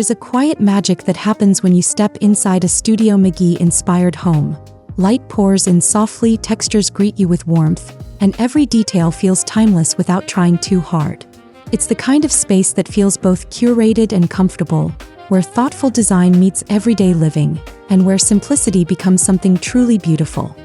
is a quiet magic that happens when you step inside a Studio McGee-inspired home. Light pours in softly, textures greet you with warmth, and every detail feels timeless without trying too hard. It's the kind of space that feels both curated and comfortable, where thoughtful design meets everyday living, and where simplicity becomes something truly beautiful.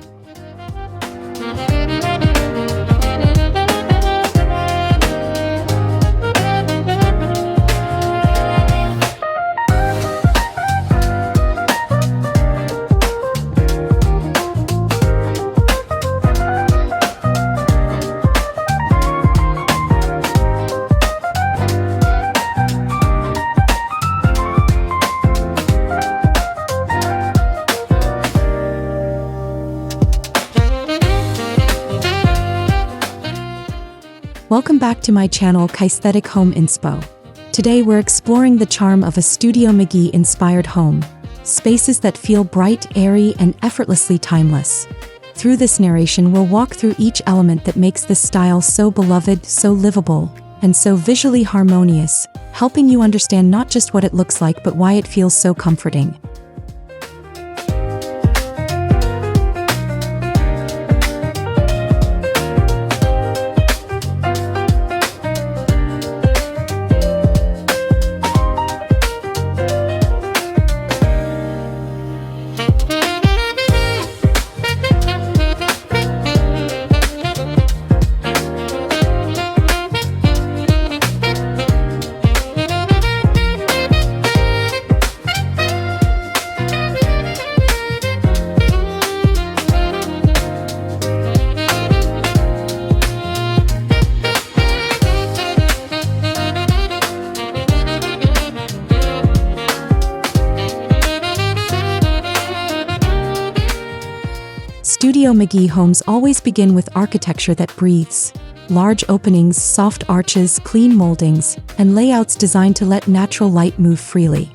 Welcome back to my channel Aesthetic Home Inspo. Today we're exploring the charm of a Studio McGee-inspired home, spaces that feel bright, airy, and effortlessly timeless. Through this narration we'll walk through each element that makes this style so beloved, so livable, and so visually harmonious, helping you understand not just what it looks like but why it feels so comforting. Studio McGee homes always begin with architecture that breathes. Large openings, soft arches, clean moldings, and layouts designed to let natural light move freely.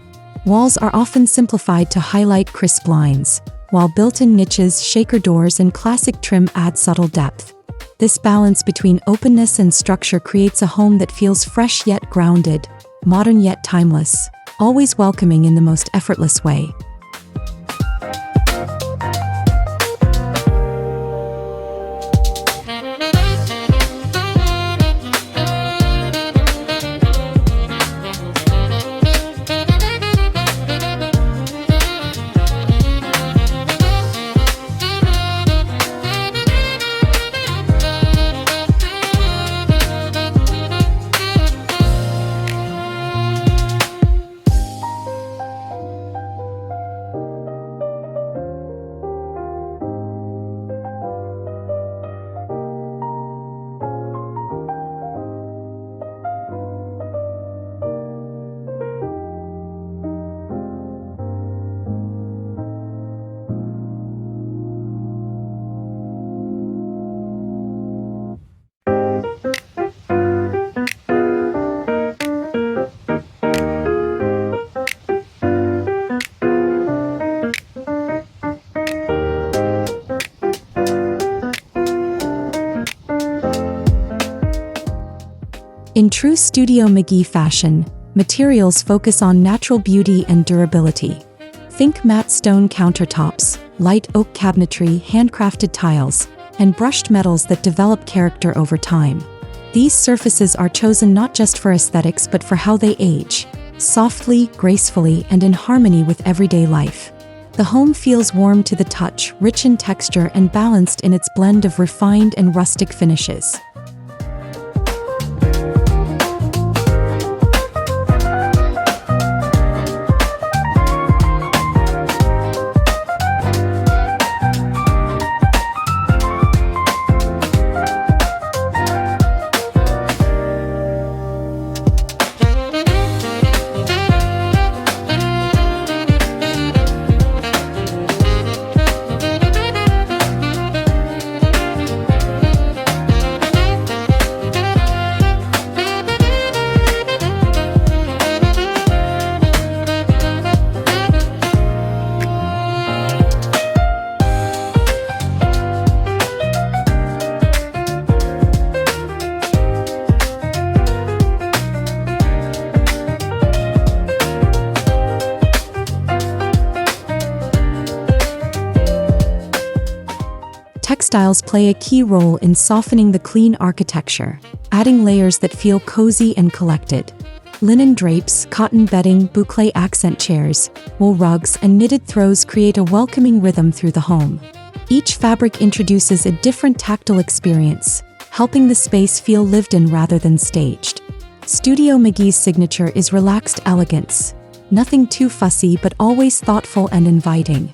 Walls are often simplified to highlight crisp lines, while built-in niches, shaker doors, and classic trim add subtle depth. This balance between openness and structure creates a home that feels fresh yet grounded, modern yet timeless, always welcoming in the most effortless way. In true Studio McGee fashion, materials focus on natural beauty and durability. Think matte stone countertops, light oak cabinetry, handcrafted tiles, and brushed metals that develop character over time. These surfaces are chosen not just for aesthetics but for how they age, softly, gracefully, and in harmony with everyday life. The home feels warm to the touch, rich in texture, and balanced in its blend of refined and rustic finishes. textiles play a key role in softening the clean architecture, adding layers that feel cozy and collected. Linen drapes, cotton bedding, boucle accent chairs, wool rugs, and knitted throws create a welcoming rhythm through the home. Each fabric introduces a different tactile experience, helping the space feel lived in rather than staged. Studio McGee's signature is relaxed elegance. Nothing too fussy but always thoughtful and inviting.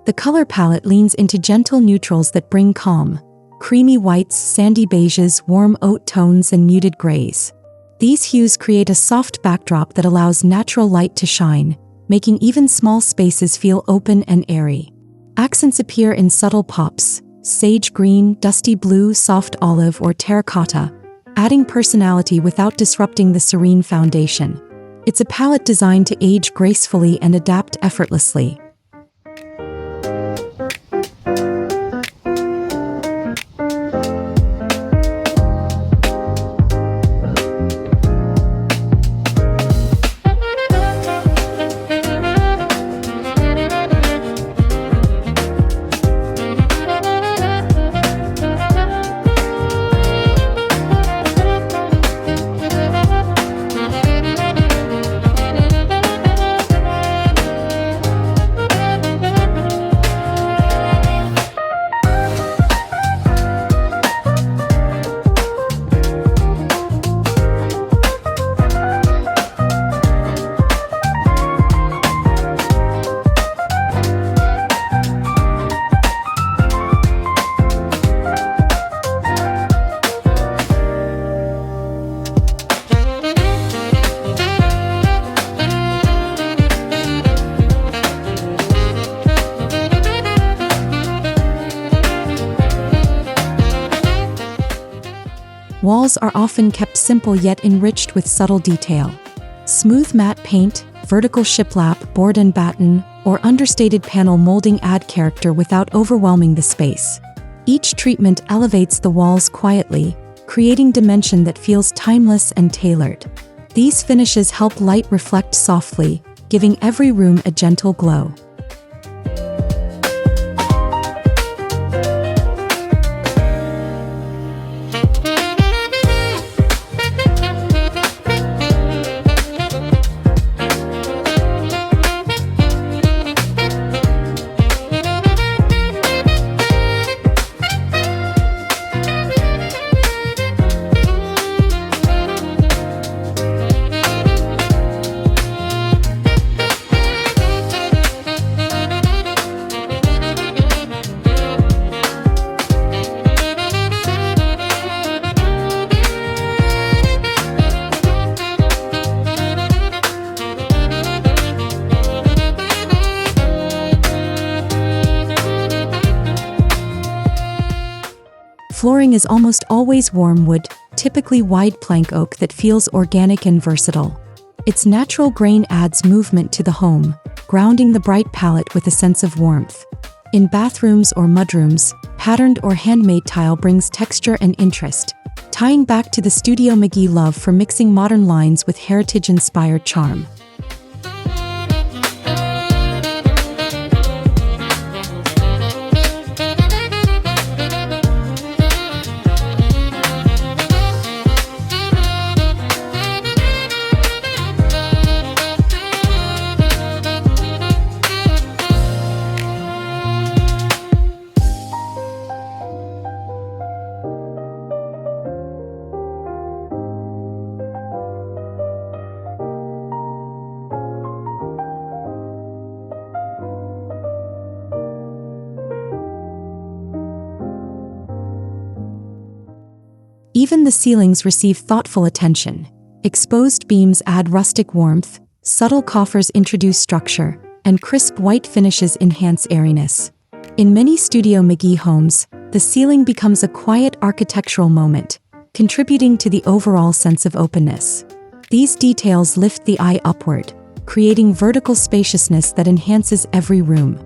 The color palette leans into gentle neutrals that bring calm. Creamy whites, sandy beiges, warm oat tones, and muted grays. These hues create a soft backdrop that allows natural light to shine, making even small spaces feel open and airy. Accents appear in subtle pops: sage green, dusty blue, soft olive, or terracotta, adding personality without disrupting the serene foundation. It's a palette designed to age gracefully and adapt effortlessly. Walls are often kept simple yet enriched with subtle detail. Smooth matte paint, vertical shiplap, board and batten, or understated panel molding add character without overwhelming the space. Each treatment elevates the walls quietly, creating dimension that feels timeless and tailored. These finishes help light reflect softly, giving every room a gentle glow. Flooring is almost always warm wood, typically wide plank oak that feels organic and versatile. Its natural grain adds movement to the home, grounding the bright palette with a sense of warmth. In bathrooms or mudrooms, patterned or handmade tile brings texture and interest, tying back to the Studio McGee love for mixing modern lines with heritage-inspired charm. Even the ceilings receive thoughtful attention. Exposed beams add rustic warmth, subtle coffers introduce structure, and crisp white finishes enhance airiness. In many Studio McGee homes, the ceiling becomes a quiet architectural moment, contributing to the overall sense of openness. These details lift the eye upward, creating vertical spaciousness that enhances every room.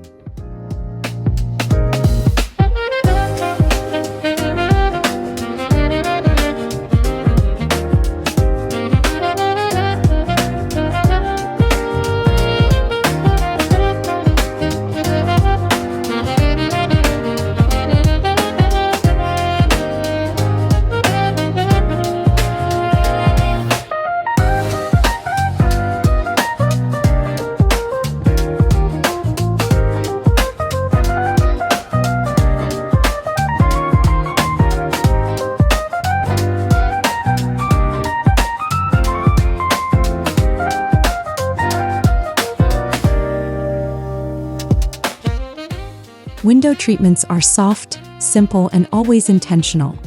Window treatments are soft, simple, and always intentional.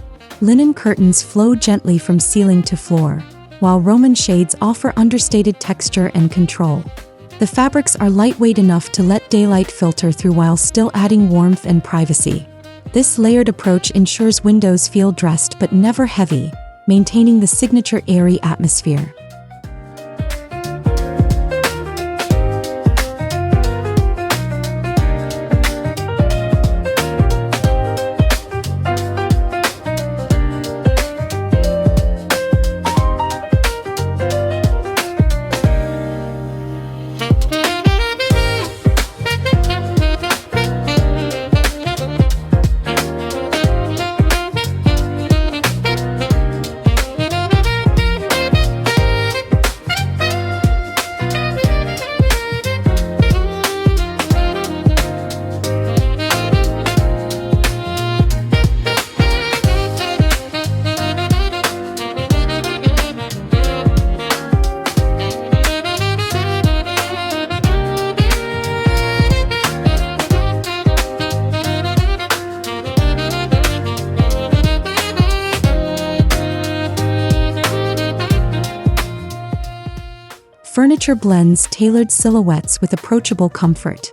Linen curtains flow gently from ceiling to floor, while Roman shades offer understated texture and control. The fabrics are lightweight enough to let daylight filter through while still adding warmth and privacy. This layered approach ensures windows feel dressed but never heavy, maintaining the signature airy atmosphere. Furniture blends tailored silhouettes with approachable comfort.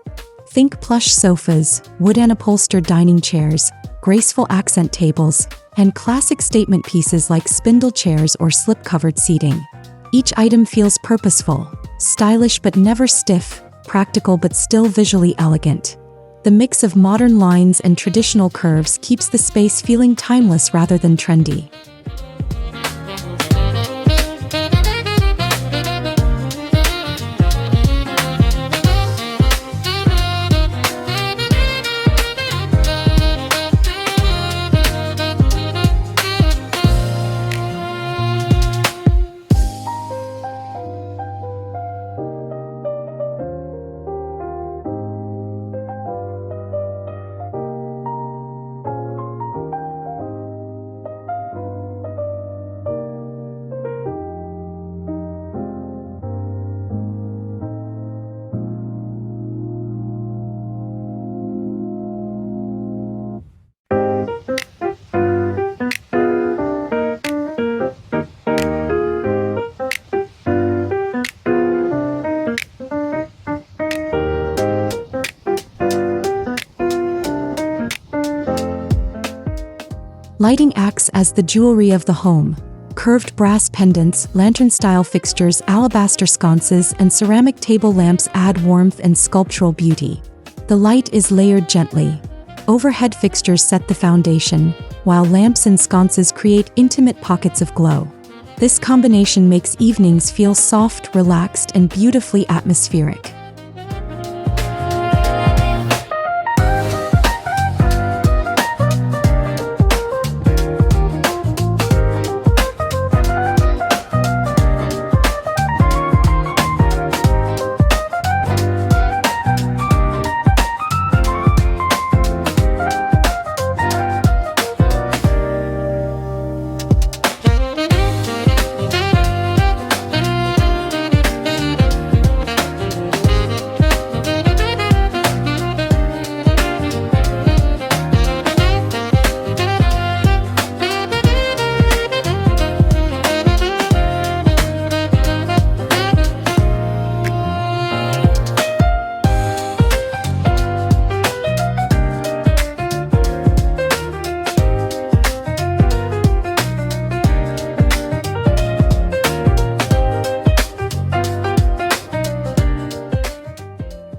Think plush sofas, wood-upholstered dining chairs, graceful accent tables, and classic statement pieces like spindle chairs or slip-covered seating. Each item feels purposeful, stylish but never stiff, practical but still visually elegant. The mix of modern lines and traditional curves keeps the space feeling timeless rather than trendy. Lighting acts as the jewelry of the home. Curved brass pendants, lantern-style fixtures, alabaster sconces, and ceramic table lamps add warmth and sculptural beauty. The light is layered gently. Overhead fixtures set the foundation, while lamps and sconces create intimate pockets of glow. This combination makes evenings feel soft, relaxed, and beautifully atmospheric.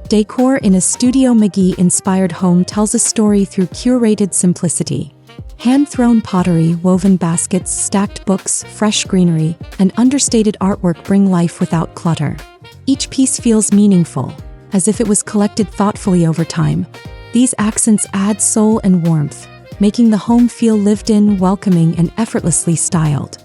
Decor in a Studio McGee-inspired home tells a story through curated simplicity. Hand-thrown pottery, woven baskets, stacked books, fresh greenery, and understated artwork bring life without clutter. Each piece feels meaningful, as if it was collected thoughtfully over time. These accents add soul and warmth, making the home feel lived in, welcoming, and effortlessly styled.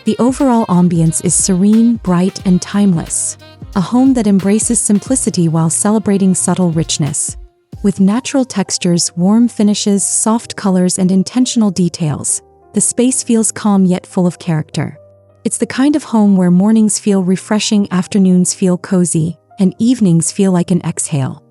The overall ambience is serene, bright, and timeless. A home that embraces simplicity while celebrating subtle richness. With natural textures, warm finishes, soft colors, and intentional details, the space feels calm yet full of character. It's the kind of home where mornings feel refreshing, afternoons feel cozy, and evenings feel like an exhale.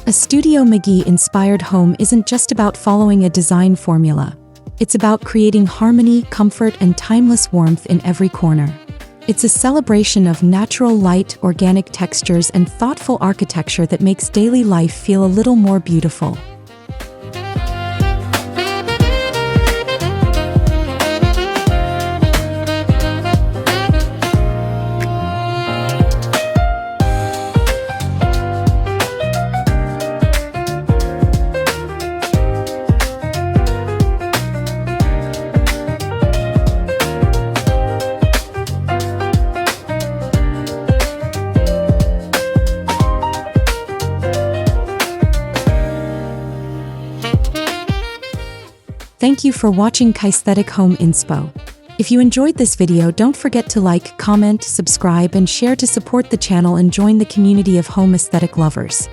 A Studio McGee-inspired home isn't just about following a design formula. It's about creating harmony, comfort, and timeless warmth in every corner. It's a celebration of natural light, organic textures, and thoughtful architecture that makes daily life feel a little more beautiful. Thank you for watching Kiesthetic Home Inspo. If you enjoyed this video, don't forget to like, comment, subscribe, and share to support the channel and join the community of home aesthetic lovers.